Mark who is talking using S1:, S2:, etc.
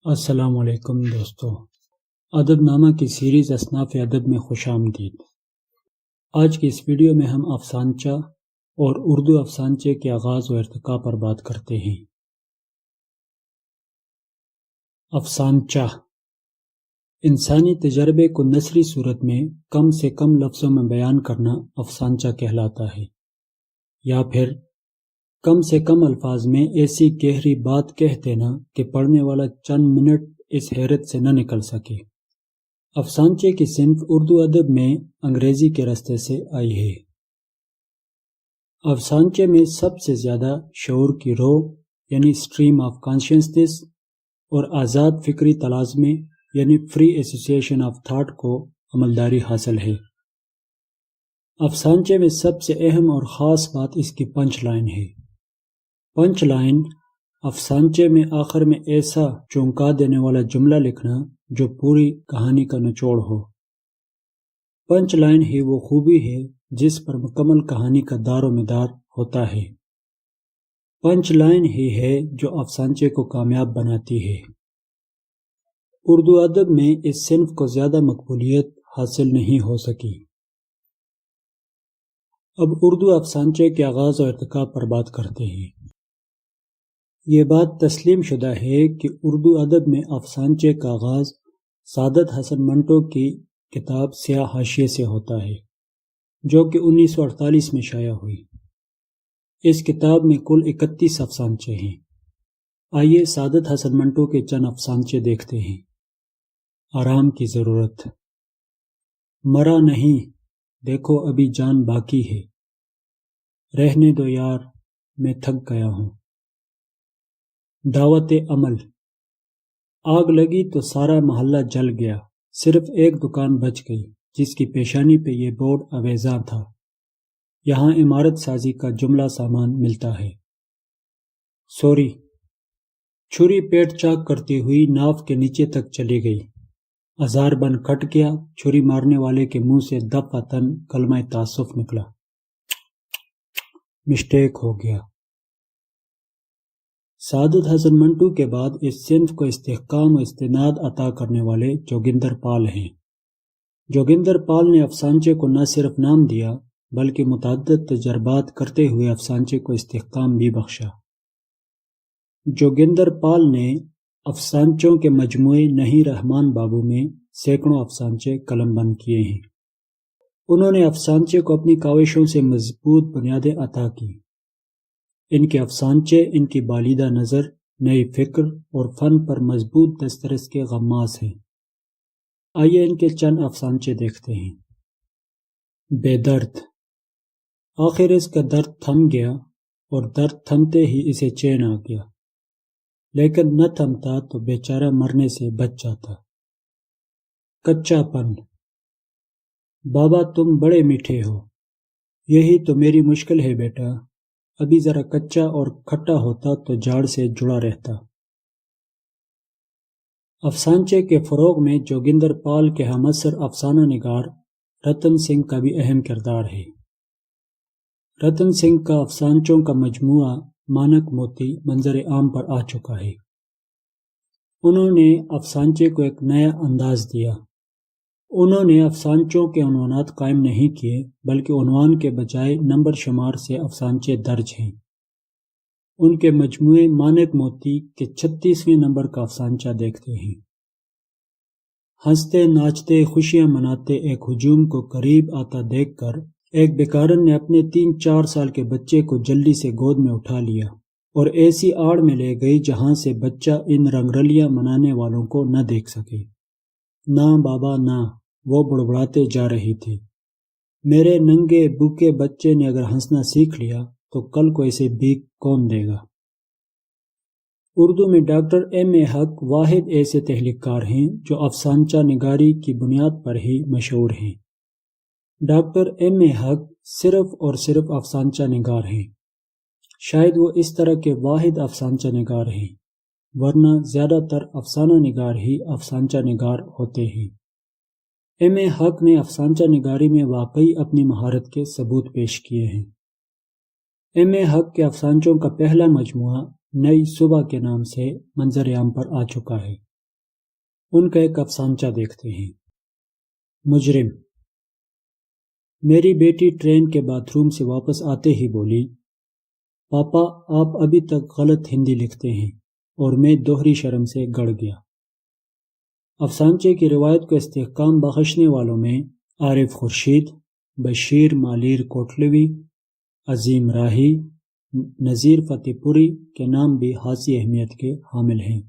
S1: السلام علیکم دوستو، ادب نامہ کی سیریز اصناف ادب میں خوش آمدید۔ آج کی اس ویڈیو میں ہم افسانچہ اور اردو افسانچے کے آغاز و ارتقاء پر بات کرتے ہیں۔ افسانچہ انسانی تجربے کو نثری صورت میں کم سے کم لفظوں میں بیان کرنا افسانچہ کہلاتا ہے، یا پھر کم سے کم الفاظ میں ایسی گہری بات کہہ دینا کہ پڑھنے والا چند منٹ اس حیرت سے نہ نکل سکے۔ افسانچے کی صنف اردو ادب میں انگریزی کے راستے سے آئی ہے۔ افسانچے میں سب سے زیادہ شعور کی رو یعنی اسٹریم آف کانشیسنس اور آزاد فکری تلازمے یعنی فری ایسوسیشن آف تھاٹ کو عملداری حاصل ہے۔ افسانچے میں سب سے اہم اور خاص بات اس کی پنچ لائن ہے۔ پنچ لائن افسانچے میں آخر میں ایسا چونکا دینے والا جملہ لکھنا جو پوری کہانی کا نچوڑ ہو۔ پنچ لائن ہی وہ خوبی ہے جس پر مکمل کہانی کا دار و مدار ہوتا ہے۔ پنچ لائن ہی ہے جو افسانچے کو کامیاب بناتی ہے۔ اردو ادب میں اس صنف کو زیادہ مقبولیت حاصل نہیں ہو سکی۔ اب اردو افسانچے کے آغاز و ارتقاء پر بات کرتے ہیں۔ یہ بات تسلیم شدہ ہے کہ اردو ادب میں افسانچے کا آغاز سعادت حسن منٹو کی کتاب سیاہ حاشیے سے ہوتا ہے، جو کہ 1948 میں شائع ہوئی۔ اس کتاب میں کل 31 افسانچے ہیں۔ آئیے سعادت حسن منٹو کے چند افسانچے دیکھتے ہیں۔ آرام کی ضرورت۔ مرا نہیں، دیکھو ابھی جان باقی ہے۔ رہنے دو یار، میں تھک گیا ہوں۔ دعوت عمل۔ آگ لگی تو سارا محلہ جل گیا، صرف ایک دکان بچ گئی جس کی پیشانی پہ یہ بورڈ آویزاں تھا، یہاں عمارت سازی کا جملہ سامان ملتا ہے۔ سوری۔ چھری پیٹ چاک کرتی ہوئی ناف کے نیچے تک چلی گئی، ہزار بند کٹ گیا، چھری مارنے والے کے منہ سے دفعتاً کلمہ تاسف نکلا، مسٹیک ہو گیا۔ سعادت حسن منٹو کے بعد اس صنف کو استحکام و استناد عطا کرنے والے جوگندر پال ہیں۔ جوگندر پال نے افسانچے کو نہ صرف نام دیا بلکہ متعدد تجربات کرتے ہوئے افسانچے کو استحکام بھی بخشا۔ جوگندر پال نے افسانچوں کے مجموعے نہیں رحمان بابو میں سینکڑوں افسانچے قلم بند کیے ہیں۔ انہوں نے افسانچے کو اپنی کاوشوں سے مضبوط بنیادیں عطا کی۔ ان کے افسانچے ان کی بالیدہ نظر، نئی فکر اور فن پر مضبوط دسترس کے غماز ہیں۔ آئیے ان کے چند افسانچے دیکھتے ہیں۔ بے درد۔ آخر اس کا درد تھم گیا اور درد تھمتے ہی اسے چین آ گیا، لیکن نہ تھمتا تو بیچارہ مرنے سے بچ جاتا۔ کچا پن۔ بابا تم بڑے میٹھے ہو، یہی تو میری مشکل ہے بیٹا، ابھی ذرا کچا اور کھٹا ہوتا تو جاڑ سے جڑا رہتا۔ افسانچے کے فروغ میں جوگندر پال کے ہم عصر افسانہ نگار رتن سنگھ کا بھی اہم کردار ہے۔ رتن سنگھ کا افسانچوں کا مجموعہ مانک موتی منظر عام پر آ چکا ہے۔ انہوں نے افسانچے کو ایک نیا انداز دیا۔ انہوں نے افسانچوں کے عنوانات قائم نہیں کیے بلکہ عنوان کے بجائے نمبر شمار سے افسانچے درج ہیں۔ ان کے مجموعے مانک موتی کے 36ویں نمبر کا افسانچہ دیکھتے ہیں۔ ہنستے ناچتے خوشیاں مناتے ایک ہجوم کو قریب آتا دیکھ کر ایک بیکارن نے اپنے 3-4 سال کے بچے کو جلدی سے گود میں اٹھا لیا اور ایسی آڑ میں لے گئی جہاں سے بچہ ان رنگرلیاں منانے والوں کو نہ دیکھ سکے۔ نہ بابا نہ، وہ بڑبڑاتے جا رہی تھی، میرے ننگے بوکے بچے نے اگر ہنسنا سیکھ لیا تو کل کو اسے بھیک کون دے گا۔ اردو میں ڈاکٹر ایم.اے. حق واحد ایسے تحلیلکار ہیں جو افسانچہ نگاری کی بنیاد پر ہی مشہور ہیں۔ ڈاکٹر ایم.اے. حق صرف اور صرف افسانچہ نگار ہیں۔ شاید وہ اس طرح کے واحد افسانچہ نگار ہیں، ورنہ زیادہ تر افسانہ نگار ہی افسانچہ نگار ہوتے ہیں۔ ایم.اے. حق نے افسانچہ نگاری میں واقعی اپنی مہارت کے ثبوت پیش کیے ہیں۔ ایم.اے. حق کے افسانچوں کا پہلا مجموعہ نئی صبح کے نام سے منظر عام پر آ چکا ہے۔ ان کا ایک افسانچہ دیکھتے ہیں۔ مجرم۔ میری بیٹی ٹرین کے باتھ روم سے واپس آتے ہی بولی، پاپا آپ ابھی تک غلط ہندی لکھتے ہیں، اور میں دوہری شرم سے گڑ گیا۔ افسانچے کی روایت کو استحکام بخشنے والوں میں عارف خورشید، بشیر مالیر کوٹلوی، عظیم راہی، نذیر فتح پوری کے نام بھی خاصی اہمیت کے حامل ہیں۔